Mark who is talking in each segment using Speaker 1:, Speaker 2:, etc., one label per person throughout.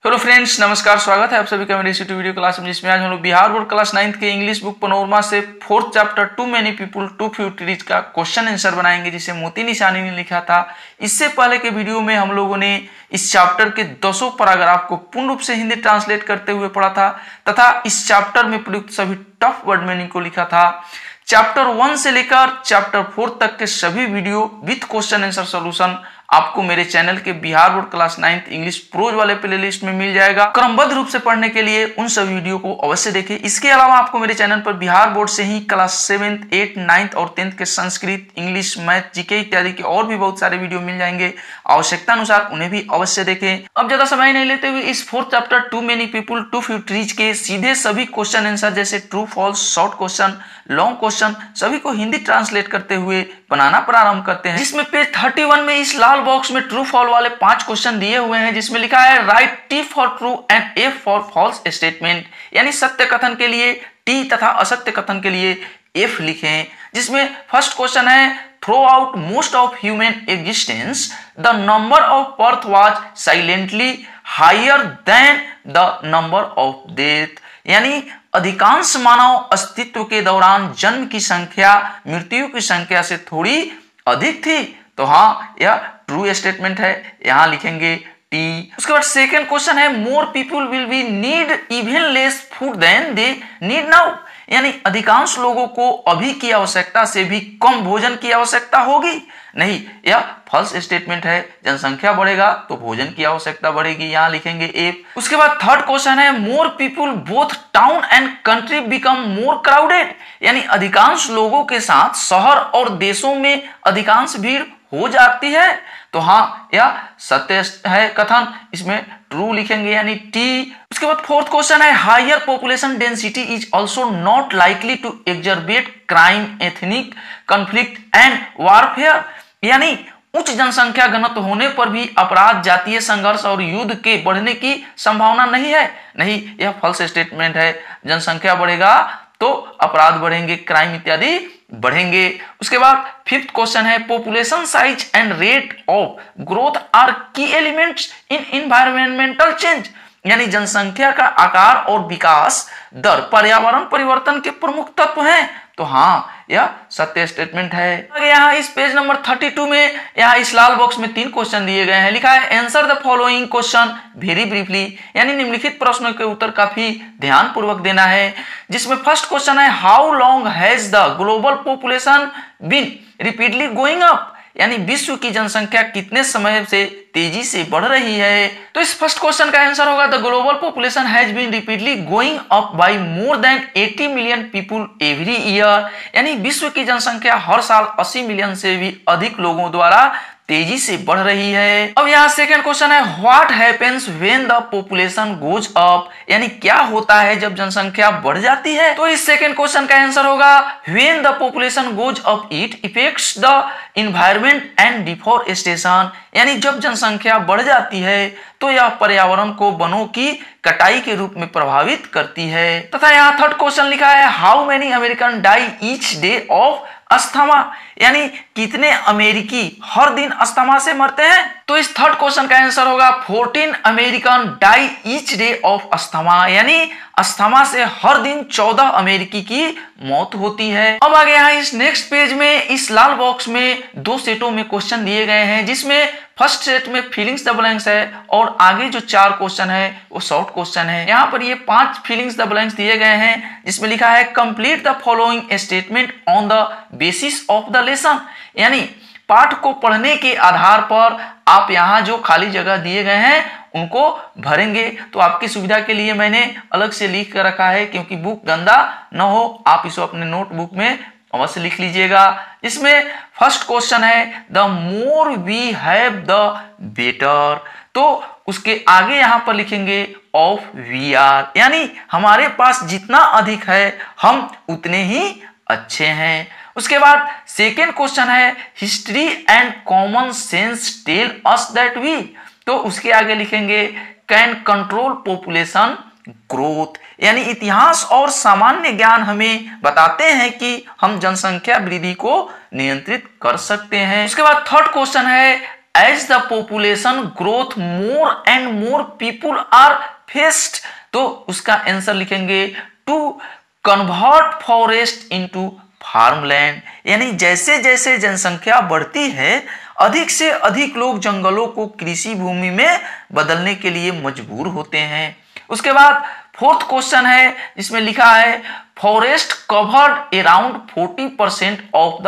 Speaker 1: Hello friends, नमस्कार। स्वागत है आप सभी का मेरी इस वीडियो क्लास में, जिसमें आज हम लोग बिहार बोर्ड क्लास 9th के इंग्लिश बुक पनोरमा से 4th chapter too many people too few trees का क्वेश्चन आंसर बनाएंगे, जिसे मोती निशानी ने लिखा था। इससे पहले के वीडियो में हम लोगों ने इस चैप्टर के 10 पैराग्राफ को पूर्ण रूप से हिंदी ट्रांसलेट करते हुए पढ़ा था तथा इस चैप्टर में प्रयुक्त सभी टफ वर्ड मीनिंग को लिखा था। चैप्टर 1 से लेकर चैप्टर 4 तक के सभी video with question answer solution आपको मेरे चैनल के Bihar board class 9th English pros वाले प्लेलिस्ट में मिल जाएगा। क्रमबद्ध रूप से पढ़ने के लिए उन सभी वीडियो को अवश्य देखें। इसके अलावा आपको मेरे चैनल पर बिहार बोर्ड से ही क्लास 7th, 8th, 9th और 10th के संस्कृत, इंग्लिश, मैथ, जीके इत्यादि के और भी बहुत सारे वीडियो मिल जाएंगे। आवश्यकता अनुसार उन्हें भी अवश्य देखें। अब ज्यादा समय नहीं लेते हुए इस 4th chapter too many people too few trees के सीधे सभी क्वेश्चन आंसर जैसे true false, short question, long question सभी को हिंदी ट्रांसलेट करते हुए बनाना प्रारंभ करते हैं। जिसमें पेज 31 में इस लाल बॉक्स में ट्रू फॉल वाले 5 क्वेश्चन दिए हुए हैं, जिसमें लिखा है write T for true and F for false statement, यानी सत्य कथन के लिए टी तथा असत्य कथन के लिए एफ लिखें। जिसमें फर्स्ट क्वेश्चन है throughout most of human existence the number of birth was silently higher than the number of death, यानी अधिकांश मानव अस्तित्व के दौरान जन्म की संख्या मृत्यु की संख्या से थोड़ी अधिक थी। तो हाँ, यह ट्रू स्टेटमेंट है, यहां लिखेंगे टी। उसके बाद सेकंड क्वेश्चन है more people will be need even less food than they need now, यानी अधिकांश लोगों को अभी की आवश्यकता से भी कम भोजन की आवश्यकता होगी। नहीं, यह फॉल्स स्टेटमेंट है। जनसंख्या बढ़ेगा तो भोजन की आवश्यकता बढ़ेगी, यहां लिखेंगे एफ। उसके बाद थर्ड क्वेश्चन है more people both town and country become more crowded, यानी अधिकांश लोगों के साथ शहर और देशों में अधिकांश भीड़ हो जाती है। तो हाँ, यह सत्य है कथन, इसमें ट्रू लिखेंगे यानी टी। उसके बाद फोर्थ क्वेश्चन है higher population density is also not likely to exacerbate crime, ethnic conflict and warfare, यानी उच्च जनसंख्या घनत्व होने पर भी अपराध, जातीय संघर्ष और युद्ध के बढ़ने की संभावना नहीं है। नहीं, यह फॉल्स स्टेटमेंट है। जनसंख्या बढ़ेगा तो अपराध बढ़ेंगे, क्राइम इत्यादि बढ़ेंगे। उसके बाद फिफ्थ क्वेश्चन है population size and rate of growth are key elements in environmental change, यानी जनसंख्या का आकार और विकास दर पर्यावरण परिवर्तन के प्रमुख तत्व हैं। तो हाँ, यह सत्य स्टेटमेंट है। यहाँ इस पेज नंबर 32 में यहाँ इस लाल बॉक्स में 3 क्वेश्चन दिए गए हैं। लिखा है answer the following question very briefly, यानी निम्नलिखित प्रश्नों के उत्तर काफी ध्यान पूर्वक देना है। जिसमें फर्स्ट क्वेश्चन है how long has the global population been repeatedly going up, यानी विश्व की जनसंख्या कितने समय से तेजी से बढ़ रही है। तो इस फर्स्ट क्वेश्चन का आंसर होगा the global population has been repeatedly going up by more than 80 million people every year, यानी विश्व की जनसंख्या हर साल 80 मिलियन से भी अधिक लोगों द्वारा तेजी से बढ़ रही है। अब यहाँ सेकंड क्वेश्चन है what happens when the population goes up, यानी क्या होता है जब जनसंख्या बढ़ जाती है। तो इस सेकंड क्वेश्चन का आंसर होगा when the population goes up it effects the environment and deforestation, यानी जब जनसंख्या बढ़ जाती है तो यह पर्यावरण को वनों की कटाई के रूप में प्रभावित करती है। तथा यहाँ थर्ड क्वेश्चन लिखा है how many American die each day of asthma, यानी कितने अमेरिकी हर दिन अस्थमा से मरते हैं। तो इस थर्ड क्वेश्चन का आंसर होगा 14 American die each day of asthma, यानी अस्थमा से हर दिन 14 अमेरिकी की मौत होती है। अब आगे यहाँ इस नेक्स्ट पेज में इस लाल बॉक्स में 2 सेटों में क्वेश्चन दिए गए हैं, जिसमें फर्स्ट सेट में फिलिंग्स द ब्लैंक्स है और आगे जो 4 क्वेश्चन है वो शॉर्ट क्वेश्चन है। यहाँ पर ये 5 फिलिंग्स द ब्लैंक्स दिए गए हैं, जिसमें लिखा है complete the following statement on the basis of the lesson, यानी पाठ को पढ़ने के आधार पर आप यहाँ जो खाली जगह दिए गए हैं उनको भरेंगे। तो आपकी सुविधा के लिए मैंने अलग से लिख कर रखा है, क्योंकि बुक गंदा न हो, आप इसको अपने नोटबुक में अवश्य लिख लीजिएगा। इसमें फर्स्ट क्वेश्चन है the more we have the better, तो उसके आगे यहां पर लिखेंगे ऑफ वी आर, यानी हमारे पास जितना अधिक है हम उतने ही अच्छे हैं। उसके बाद सेकेंड क्वेश्चन है history and common sense tell us that we, तो उसके आगे लिखेंगे कैन कंट्रोल पॉपुलेशन ग्रोथ, यानी इतिहास और सामान्य ज्ञान हमें बताते हैं कि हम जनसंख्या वृद्धि को नियंत्रित कर सकते हैं। उसके बाद थर्ड क्वेश्चन है as the population growth more and more people are faced, तो उसका आंसर लिखेंगे to convert forest into farmland, यानी जैसे जैसे जनसंख्या बढ़ती है अधिक से अधिक लोग जंगलों को कृषि भूमि में बदलने के लिए मजबूर होते हैं। उसके बाद फोर्थ क्वेश्चन है जिसमें लिखा है forest covered around 40% of the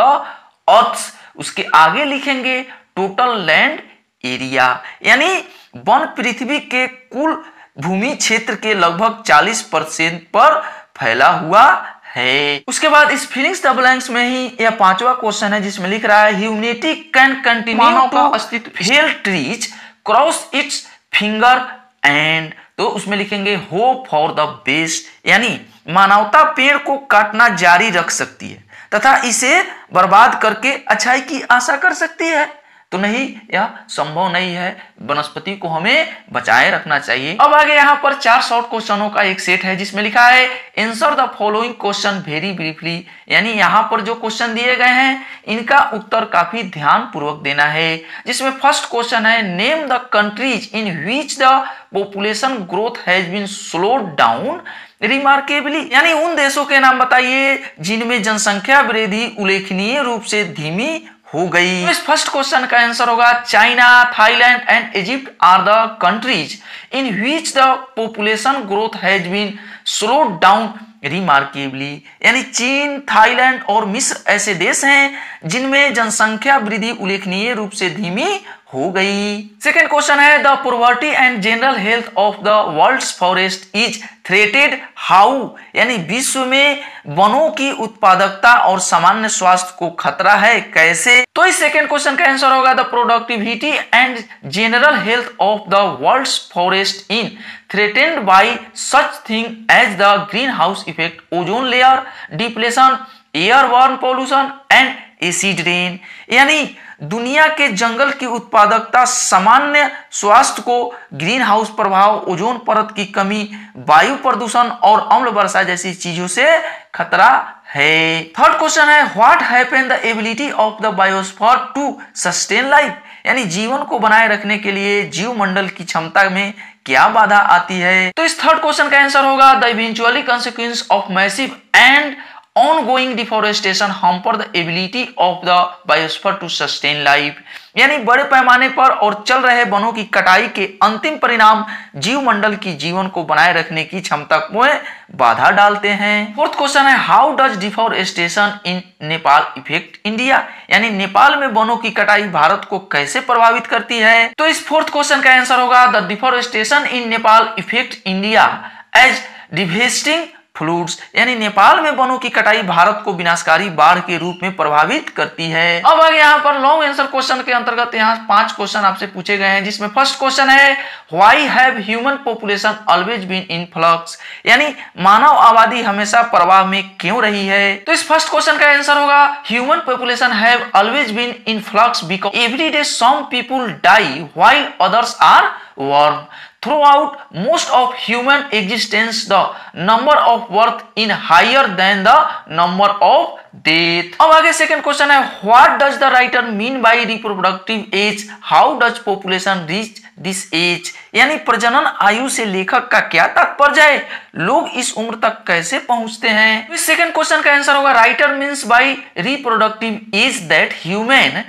Speaker 1: earth, उसके आगे लिखेंगे टोटल लैंड एरिया, यानी वन पृथ्वी के कुल भूमि क्षेत्र के लगभग 40% पर फैला हुआ है। उसके बाद इस फिलिंग्स द ब्लैंक्स में ही यह पांचवा क्वेश्चन है जिसमें लिख रहा है ह्यूमैनिटी कैन कंटिन्यू टू अस्तित्व fail trees cross it's finger and, तो उसमें लिखेंगे होप फॉर द बेस्ट, यानी मानवता पेड़ को काटना जारी रख सकती है तथा इसे बर्बाद करके अच्छाई की आशा कर सकती है, तो नहीं, यह संभव नहीं है। वनस्पति को हमें बचाए रखना चाहिए। अब आगे यहाँ पर 4 शॉर्ट क्वेश्चनों का एक सेट है जिसमें लिखा है answer the following question very briefly, यानी यहाँ पर जो क्वेश्चन दिए गए हैं इनका उत्तर काफी ध्यान पूर्वक देना है। जिसमें फर्स्ट क्वेश्चन है name the countries in which the population growth has been slowed down remarkably, यानी उन देशों के नाम बताइए जिनमें जनसंख्या वृद्धि उल्लेखनीय रूप से धीमी हो गई। तो इस फर्स्ट क्वेश्चन का आंसर होगा China, Thailand and Egypt are the countries in which the population growth has been slowed down remarkably, यानी चीन, थाईलैंड और मिस्र ऐसे देश हैं जिनमें जनसंख्या वृद्धि उल्लेखनीय रूप से धीमी हो गई। सेकेंड क्वेश्चन है the poverty and general health of the world's forest is threatened how, यानी विश्व में वनों की उत्पादकता और सामान्य स्वास्थ्य को खतरा है कैसे, तो इस सेकेंड क्वेश्चन का आंसर होगा the productivity and general health of the world's forest in threatened by such thing as the greenhouse effect, ozone layer depletion, airborne pollution and acid rain, यानी दुनिया के जंगल की उत्पादकता, सामान्य स्वास्थ्य को, ग्रीन हाउस प्रभाव, ओजोन परत की कमी, वायु प्रदूषण और अम्ल वर्षा जैसी चीजों से खतरा है। थर्ड क्वेश्चन है what happen the ability of the biosphere to sustain life, यानी जीवन को बनाए रखने के लिए जीव मंडल की क्षमता में क्या बाधा आती है, तो इस थर्ड क्वेश्चन का आंसर होगा the eventually consequence of massive and ongoing deforestation hamper the ability of the biosphere to sustain life, यानी बड़े पैमाने पर और चल रहे वनों की कटाई के अंतिम परिणाम जीव मंडल की जीवन को बनाए रखने की क्षमता में बाधा डालते हैं। फोर्थ क्वेश्चन है how does deforestation in Nepal effect India, यानी नेपाल में वनों की कटाई भारत को कैसे प्रभावित करती है, तो इस फोर्थ क्वेश्चन का आंसर होगा the deforestation in Nepal effect India as devastating floods, यानी नेपाल में वनों की कटाई भारत को विनाशकारी बाढ़ के रूप में प्रभावित करती है। अब आगे यहाँ पर लॉन्ग आंसर क्वेश्चन के अंतर्गत यहाँ 5 क्वेश्चन आपसे पूछे गए हैं जिसमें फर्स्ट क्वेश्चन है why have human population always been in flux, यानी मानव आबादी हमेशा प्रवाह में क्यों रही है, तो इस फर्स्ट क्वेश्चन का आंसर होगा human population have always been in flux because every day some people die while others are born. Throughout most of human existence, the number of birth in higher than the number of death. अब आगे second question है what does the writer mean by reproductive age? How does population reach this age? यानी प्रजनन आयु से लेखक का क्या तात्पर्य है, लोग इस उम्र तक कैसे पहुंचते हैं। इस सेकंड क्वेश्चन का आंसर होगा writer means by reproductive age that human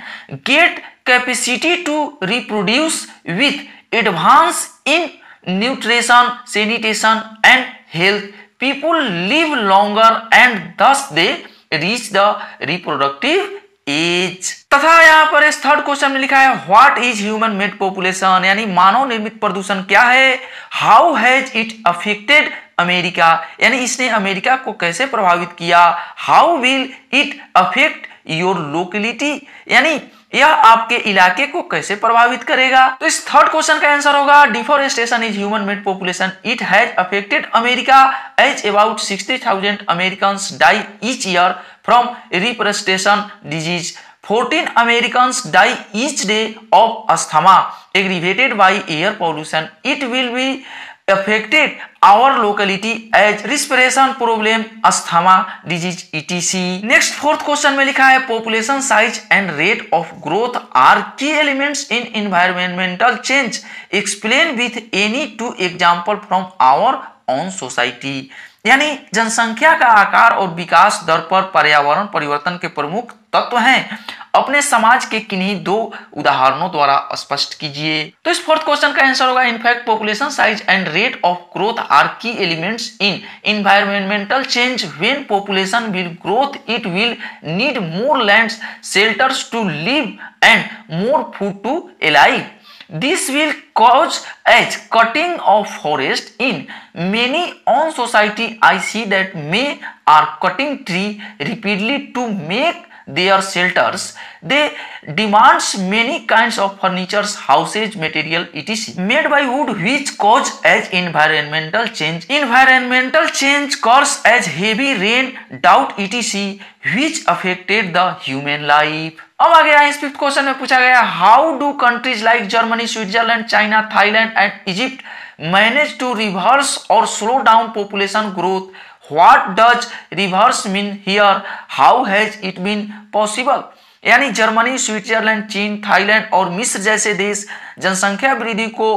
Speaker 1: get capacity to reproduce with advance in nutrition, sanitation and health. People live longer and thus they reach the reproductive age. तथा यहाँ पर इस third question में लिखा है what is human made population, यानी मानव निर्मित प्रदूषण क्या है, how has it affected America, यानी इसने अमेरिका को कैसे प्रभावित किया, how will it affect your locality, यानी यह आपके इलाके को कैसे प्रभावित करेगा। तो इस थर्ड क्वेश्चन का आंसर होगा deforestation is human made population, it has affected America as about 60,000 Americans die each year from reforestation disease, 14 Americans die each day of asthma aggravated by air pollution. It will be affected our locality as respiration problem, asthma disease etc. Next fourth question में लिखा है population size and rate of growth are key elements in environmental change. Explain with any two example from our own society. यानी जनसंख्या का आकार और विकास दर पर पर्यावरण परिवर्तन के प्रमुख तत्व हैं, अपने समाज के किन्हीं दो उदाहरणों द्वारा स्पष्ट कीजिए। तो इस फोर्थ क्वेश्चन का आंसर होगा in fact population size and rate of growth are key elements in environmental change. When population will growth it will need more lands, shelters to live and more food to alive. This will cause as cutting of forest in many on society. I see that may are cutting tree repeatedly to make their shelters. They demands many kinds of furnitures, houses, material etc. made by wood, which cause as environmental change. Environmental change causes as heavy rain, drought etc. which affected the human life. अब आ गया इस fifth question में पूछा गया how do countries like Germany, Switzerland, China, Thailand and Egypt manage to reverse और slow down population growth. What does reverse mean here, how has it been possible. यानी Germany, Switzerland, चीन, Thailand और मिस्र जैसे देश जनसंख्या वृद्धि को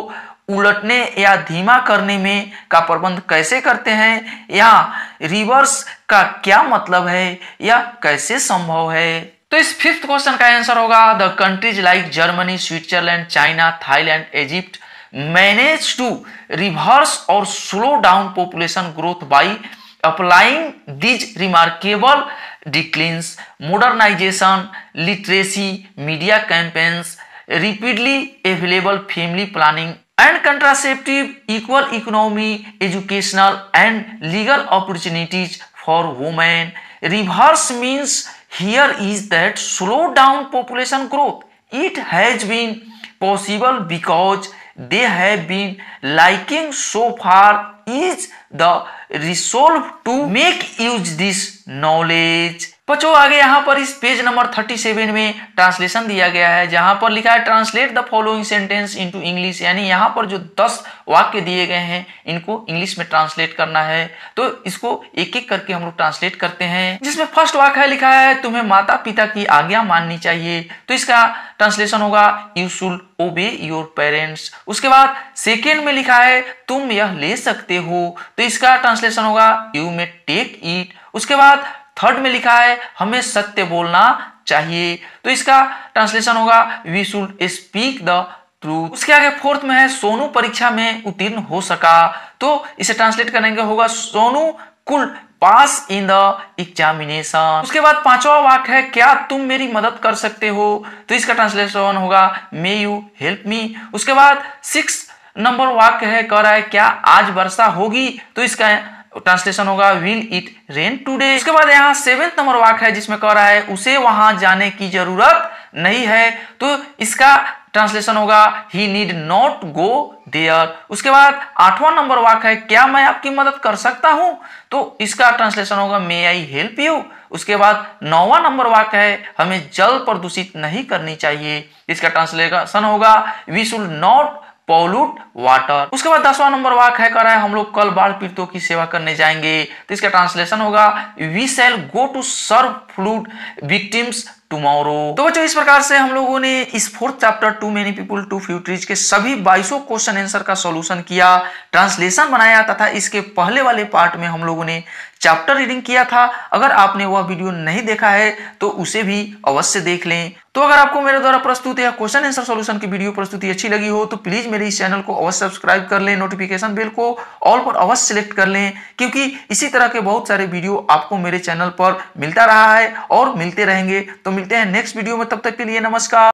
Speaker 1: उलटने या धीमा करने में का प्रबंध कैसे करते हैं, यहाँ रिवर्स का क्या मतलब है या कैसे संभव है. तो इस फिफ्थ क्वेश्चन का आंसर होगा the countries like Germany, Switzerland, China, Thailand, Egypt manage to reverse और slow down population growth by applying these remarkable declines, modernisation, literacy, media campaigns, rapidly available family planning and contraceptive, equal economy, educational and legal opportunities for women. Reverse means here is that slow down population growth. It has been possible because they have been liking so far is the resolve to make use this knowledge. बच्चों आगे यहाँ पर इस page number 37 में translation दिया गया है जहां पर लिखा है translate the following sentence into English. यानी यहाँ पर जो 10 वाक्य दिए गए हैं इनको इंग्लिश में ट्रांसलेट करना है. तो इसको एक एक करके हम लोग ट्रांसलेट करते हैं. जिसमें फर्स्ट वाक्य है लिखा है तुम्हें माता पिता की आज्ञा माननी चाहिए. तो इसका ट्रांसलेशन होगा यू शुड ओबे योर पेरेंट्स. उसके बाद सेकेंड में लिखा है तुम यह ले सकते हो. तो इसका ट्रांसलेशन होगा यू मे टेक इट. उसके बाद थर्ड में लिखा है हमें सत्य बोलना चाहिए. तो इसका ट्रांसलेशन होगा we should speak the truth. उसके आगे फोर्थ में है सोनू परीक्षा में उत्तीर्ण हो सका. तो इसे ट्रांसलेट करेंगे होगा सोनू कुल पास इन द एग्जामिनेशन. उसके बाद पांचवा वाक्य है क्या तुम मेरी मदद कर सकते हो. तो इसका ट्रांसलेशन होगा मे यू हेल्प मी. उसके बाद 6 नंबर वाक्य है कह रहा है क्या आज वर्षा होगी. तो इसका ट्रांसलेशन होगा विल इट रेन टुडे. उसके बाद यहाँ 7 नंबर वाक्य है जिसमें कह रहा है उसे वहां जाने की जरूरत नहीं है. तो इसका ट्रांसलेशन होगा ही नीड नॉट गो देयर. उसके बाद 8वां नंबर वाक्य है क्या मैं आपकी मदद कर सकता हूं. तो इसका ट्रांसलेशन होगा मे आई हेल्प यू. उसके बाद 9वां नंबर वाक्य है हमें जल प्रदूषित नहीं करनी चाहिए. इसका ट्रांसलेशन होगा we should not pollute water. उसके बाद 10वां नंबर वाक्य है कह रहा है हम लोग कल बाढ़ पीड़ितों की सेवा करने जाएंगे. तो इसका ट्रांसलेशन होगा we shall go to serve flood victims tomorrow. तो बच्चों इस प्रकार से हम लोगों ने इस fourth chapter too many people too few trees के सभी 22 क्वेश्चन आंसर का सॉल्यूशन किया, ट्रांसलेशन बनाया तथा इसके पहले वाले पार्ट में हम लोगों ने चैप्टर रीडिंग किया था. अगर आपने वह वीडियो नहीं देखा है तो उसे भी अवश्य देख लें. तो अगर आपको मेरे द्वारा प्रस्तुत या क्वेश्चन आंसर सॉल्यूशन की वीडियो प्रस्तुति अच्छी लगी हो तो प्लीज मेरे इस चैनल को अवश्य सब्सक्राइब कर लें, नोटिफिकेशन बेल को ऑल पर अवश्य सिलेक्ट कर लें क्योंकि इसी तरह के बहुत सारे वीडियो आपको मेरे चैनल पर मिलता रहा है और मिलते रहेंगे. तो मिलते हैं नेक्स्ट वीडियो में, तब तक के लिए नमस्कार.